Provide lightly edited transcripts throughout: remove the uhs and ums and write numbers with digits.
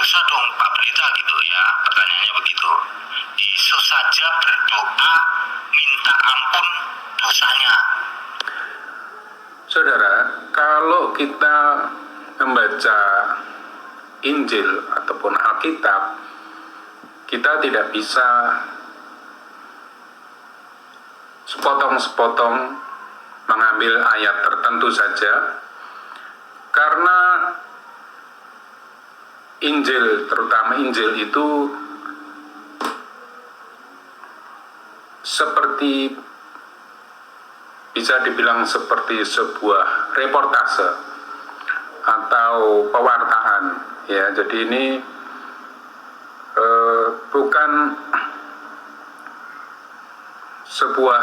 dosa dong Pak Pendeta gitu ya, pertanyaannya begitu. Yesus saja berdoa minta ampun dosanya. Saudara, kalau kita membaca Injil ataupun Alkitab, kita tidak bisa sepotong-sepotong mengambil ayat tertentu saja, karena Injil, terutama Injil itu seperti, bisa dibilang seperti sebuah reportase atau pewartaan, ya. Jadi ini bukan sebuah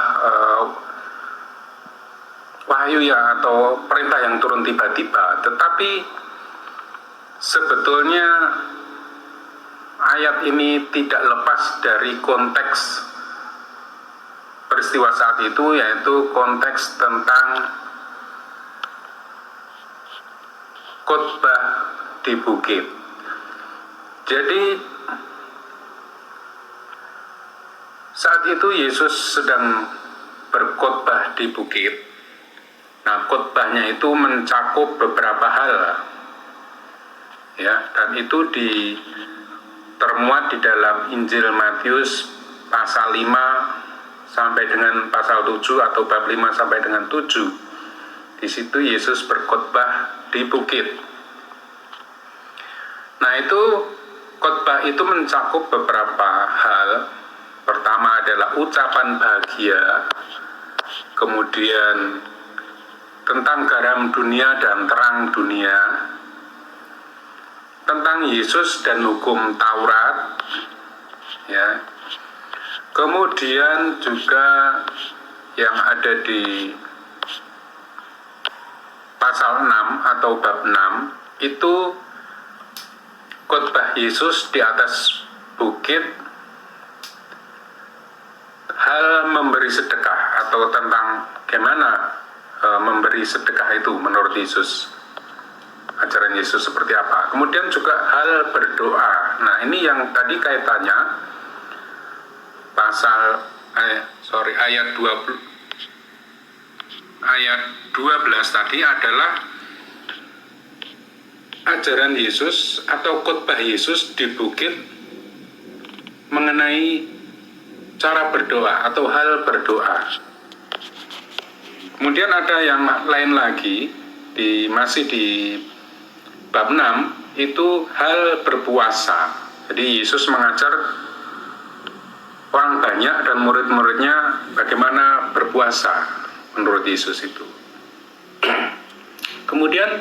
wahyu ya, atau perintah yang turun tiba-tiba, tetapi sebetulnya ayat ini tidak lepas dari konteks peristiwa saat itu, yaitu konteks tentang khotbah di bukit. Jadi saat itu Yesus sedang berkhotbah di bukit. Nah, khotbahnya itu mencakup beberapa hal, ya, dan itu termuat di dalam Injil Matius pasal 5 sampai dengan pasal 7 atau bab 5 sampai dengan 7. Di situ Yesus berkhotbah di bukit. Nah, itu khotbah itu mencakup beberapa hal. Pertama adalah ucapan bahagia, kemudian tentang garam dunia dan terang dunia, tentang Yesus dan hukum Taurat, ya. Kemudian juga yang ada di pasal 6 atau bab 6 itu khotbah Yesus di atas bukit, hal memberi sedekah atau tentang bagaimana memberi sedekah itu menurut Yesus, ajaran Yesus seperti apa. Kemudian juga hal berdoa. Nah, ini yang tadi kaitannya ayat 12 tadi adalah ajaran Yesus atau khotbah Yesus di bukit mengenai cara berdoa atau hal berdoa. Kemudian ada yang lain lagi, masih di bab 6, itu hal berpuasa. Jadi Yesus mengajar orang banyak dan murid-muridnya bagaimana berpuasa menurut Yesus itu. Kemudian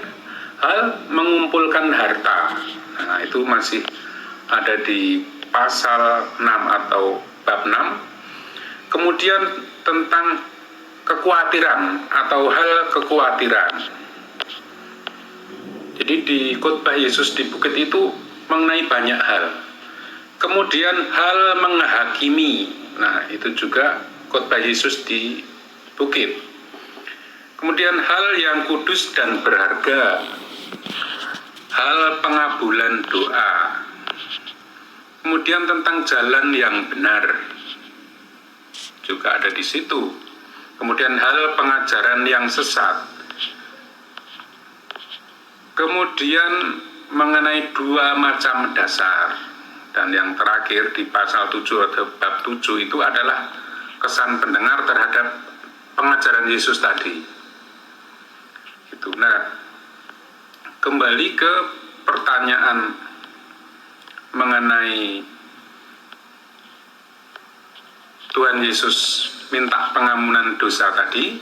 hal mengumpulkan harta. Nah, itu masih ada di pasal 6 atau bab 6. Kemudian tentang kekhawatiran atau hal kekhawatiran. Jadi di khotbah Yesus di bukit itu mengenai banyak hal. Kemudian hal menghakimi. Nah, itu juga khotbah Yesus di bukit. Kemudian hal yang kudus dan berharga. Hal pengabulan doa. Kemudian tentang jalan yang benar. Juga ada di situ. Kemudian hal pengajaran yang sesat. Kemudian mengenai 2 macam dasar. Dan yang terakhir di pasal 7 atau bab 7 itu adalah kesan pendengar terhadap pengajaran Yesus tadi. Itu. Nah, kembali ke pertanyaan mengenai Tuhan Yesus minta pengampunan dosa tadi,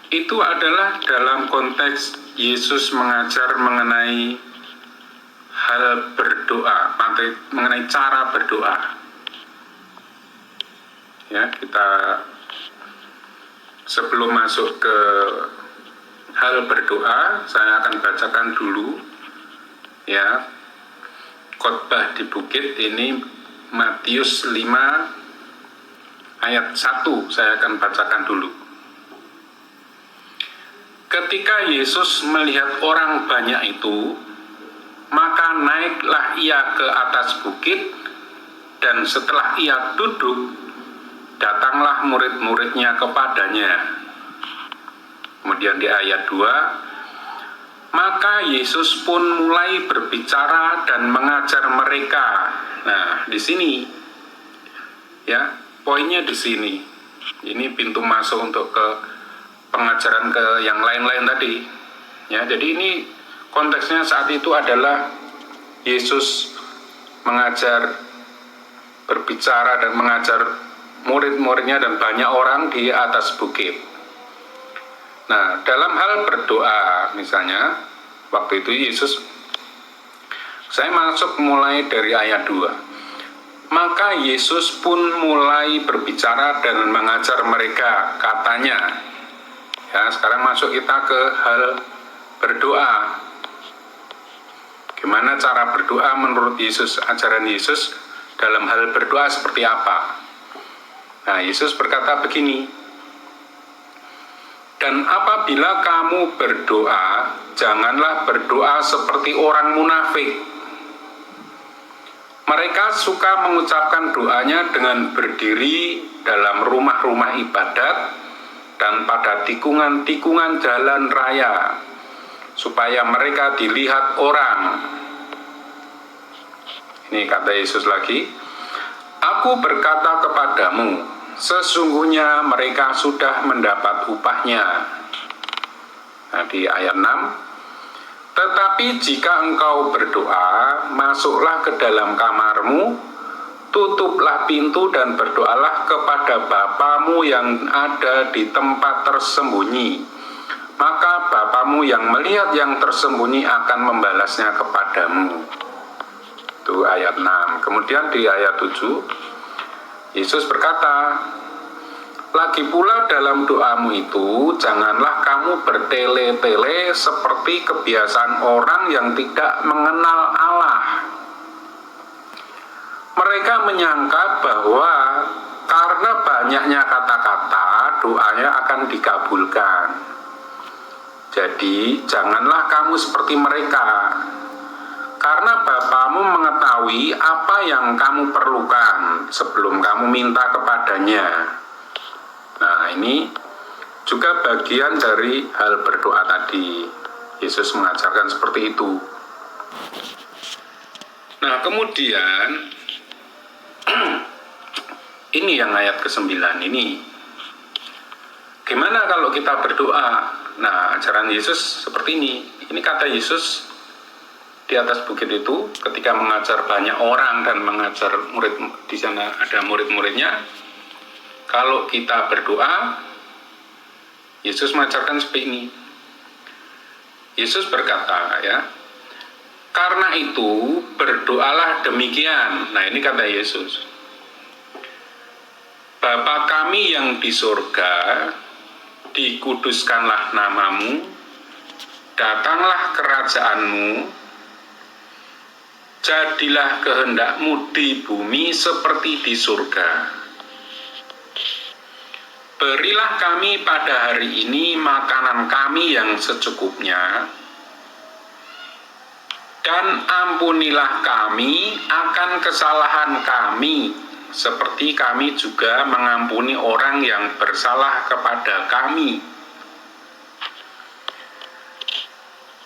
itu adalah dalam konteks Yesus mengajar mengenai hal berdoa, mengenai cara berdoa. Ya, kita sebelum masuk ke hal berdoa, saya akan bacakan dulu ya khotbah di bukit ini, Matius 5 ayat 1, saya akan bacakan dulu. Ketika Yesus melihat orang banyak itu, maka naiklah ia ke atas bukit, dan setelah ia duduk, datanglah murid-muridnya kepadanya. Kemudian di ayat 2, maka Yesus pun mulai berbicara dan mengajar mereka. Nah, di sini ya, poinnya di sini. Ini pintu masuk untuk ke pengajaran ke yang lain-lain tadi. Ya, jadi ini konteksnya saat itu adalah Yesus mengajar, berbicara dan mengajar murid-muridnya dan banyak orang di atas bukit. Nah, dalam hal berdoa misalnya, waktu itu Yesus, saya masuk mulai dari ayat 2. Maka Yesus pun mulai berbicara dan mengajar mereka, katanya. Ya, sekarang masuk kita ke hal berdoa. Gimana cara berdoa menurut Yesus, ajaran Yesus dalam hal berdoa seperti apa? Nah, Yesus berkata begini, dan apabila kamu berdoa, janganlah berdoa seperti orang munafik. Mereka suka mengucapkan doanya dengan berdiri dalam rumah-rumah ibadat dan pada tikungan-tikungan jalan raya, supaya mereka dilihat orang. Ini kata Yesus lagi, aku berkata kepadamu, sesungguhnya mereka sudah mendapat upahnya. Nah, di ayat 6, tetapi jika engkau berdoa, masuklah ke dalam kamarmu, tutuplah pintu dan berdoalah kepada Bapamu yang ada di tempat tersembunyi. Maka Bapamu yang melihat yang tersembunyi akan membalasnya kepadamu. Itu ayat 6. Kemudian di ayat 7, Yesus berkata, lagi pula dalam doamu itu, janganlah kamu bertele-tele seperti kebiasaan orang yang tidak mengenal Allah. Mereka menyangka bahwa karena banyaknya kata-kata, doanya akan dikabulkan. Jadi, janganlah kamu seperti mereka, karena Bapamu mengetahui apa yang kamu perlukan sebelum kamu minta kepadanya. Nah, ini juga bagian dari hal berdoa tadi. Yesus mengajarkan seperti itu. Nah, kemudian ini yang ayat ke-9 ini. Gimana kalau kita berdoa? Nah, ajaran Yesus seperti ini. Ini kata Yesus di atas bukit itu ketika mengajar banyak orang dan mengajar murid, di sana ada murid-muridnya. Kalau kita berdoa, Yesus mengajarkan seperti ini. Yesus berkata, ya, karena itu berdoalah demikian. Nah, ini kata Yesus, Bapa kami yang di surga, dikuduskanlah namamu, datanglah kerajaanmu, jadilah kehendakmu di bumi seperti di surga. Berilah kami pada hari ini makanan kami yang secukupnya, dan ampunilah kami akan kesalahan kami, seperti kami juga mengampuni orang yang bersalah kepada kami.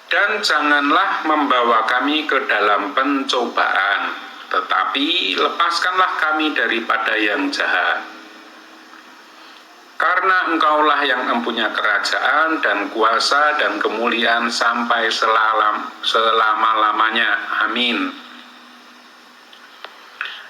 Dan janganlah membawa kami ke dalam pencobaan, tetapi lepaskanlah kami daripada yang jahat. Karena engkaulah yang mempunyai kerajaan dan kuasa dan kemuliaan sampai selama-lamanya. Amin.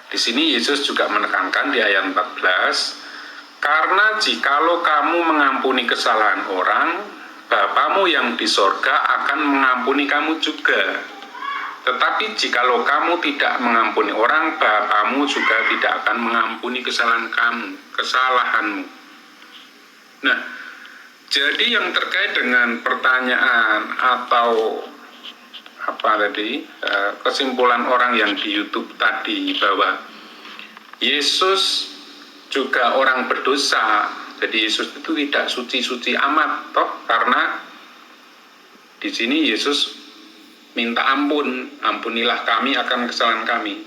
Di sini Yesus juga menekankan di ayat 14, karena jikalau kamu mengampuni kesalahan orang, Bapamu yang di sorga akan mengampuni kamu juga. Tetapi jikalau kamu tidak mengampuni orang, Bapamu juga tidak akan mengampuni kesalahanmu. Nah, jadi yang terkait dengan pertanyaan atau kesimpulan orang yang di YouTube tadi bahwa Yesus juga orang berdosa, jadi Yesus itu tidak suci-suci amat, toh, karena di sini Yesus minta ampun, ampunilah kami akan kesalahan kami.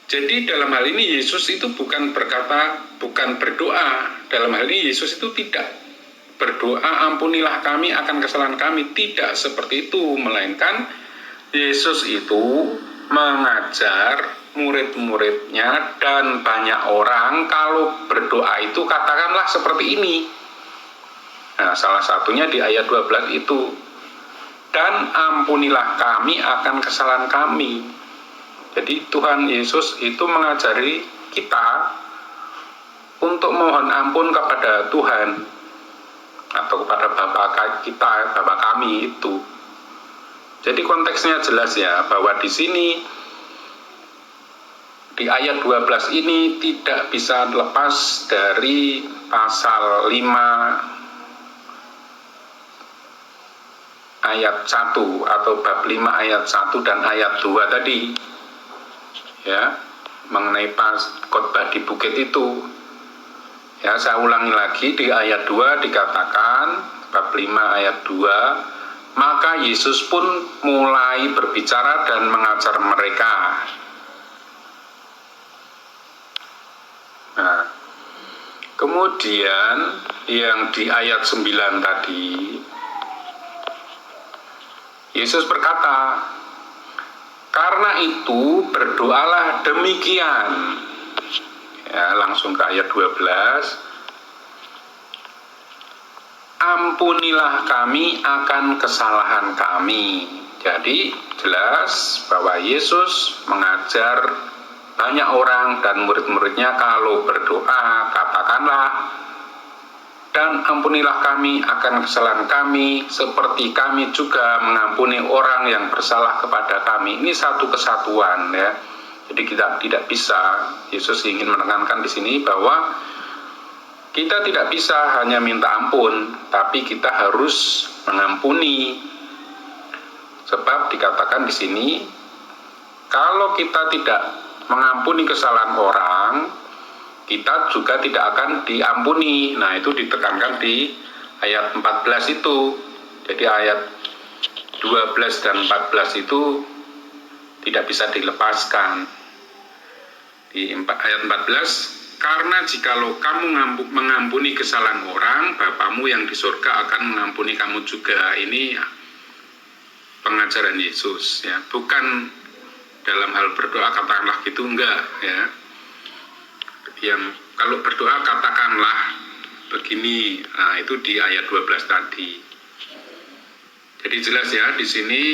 Jadi dalam hal ini Yesus itu bukan berdoa. Dalam hal ini Yesus itu tidak berdoa ampunilah kami akan kesalahan kami, tidak seperti itu, melainkan Yesus itu mengajar murid-muridnya dan banyak orang kalau berdoa itu katakanlah seperti ini. Nah, salah satunya di ayat 12 itu, dan ampunilah kami akan kesalahan kami. Jadi Tuhan Yesus itu mengajari kita untuk mohon ampun kepada Tuhan atau kepada Bapa kita, Bapa kami itu. Jadi konteksnya jelas ya, bahwa di sini di ayat 12 ini tidak bisa lepas dari pasal 5 ayat 1 atau bab 5 ayat 1 dan ayat 2 tadi ya, mengenai khotbah di bukit itu. Ya, saya ulangi lagi, di ayat 2 dikatakan bab 5 ayat 2, maka Yesus pun mulai berbicara dan mengajar mereka. Nah, kemudian yang di ayat 9 tadi Yesus berkata, karena itu berdoalah demikian. Ya, langsung ke ayat 12. Ampunilah kami akan kesalahan kami. Jadi jelas bahwa Yesus mengajar banyak orang dan murid-muridnya kalau berdoa katakanlah, dan ampunilah kami akan kesalahan kami seperti kami juga mengampuni orang yang bersalah kepada kami. Ini satu kesatuan ya. Jadi kita tidak bisa, Yesus ingin menekankan di sini bahwa kita tidak bisa hanya minta ampun, tapi kita harus mengampuni. Sebab dikatakan di sini, kalau kita tidak mengampuni kesalahan orang, kita juga tidak akan diampuni. Nah, itu ditekankan di ayat 14 itu. Jadi ayat 12 dan 14 itu tidak bisa dilepaskan. Di ayat 14, karena jikalau kamu mengampuni kesalahan orang, Bapamu yang di surga akan mengampuni kamu juga. Ini pengajaran Yesus ya, bukan dalam hal berdoa katakanlah gitu, enggak ya. Yang kalau berdoa katakanlah begini, nah itu di ayat 12 tadi. Jadi jelas ya di sini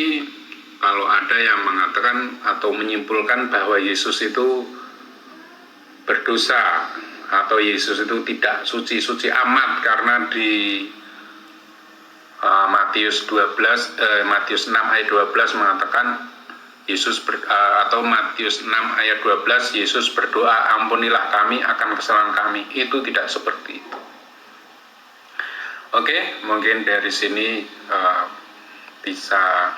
kalau ada yang mengatakan atau menyimpulkan bahwa Yesus itu berdosa atau Yesus itu tidak suci-suci amat karena di Matius 6 ayat 12 mengatakan Yesus atau Matius 6 ayat 12 Yesus berdoa ampunilah kami akan kesalahan kami. Itu tidak seperti itu. Oke, mungkin dari sini bisa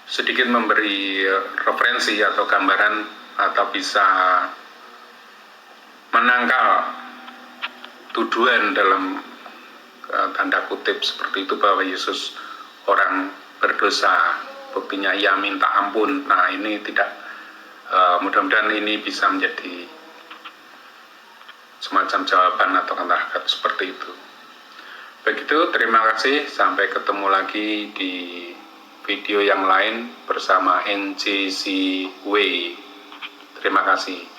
sedikit memberi referensi atau gambaran atau bisa menangkal tuduhan dalam tanda kutip seperti itu bahwa Yesus orang berdosa. Buktinya ia minta ampun. Nah, ini tidak mudah-mudahan ini bisa menjadi semacam jawaban atau kata-kata seperti itu. Begitu, terima kasih. Sampai ketemu lagi di video yang lain bersama NJC Way. Terima kasih.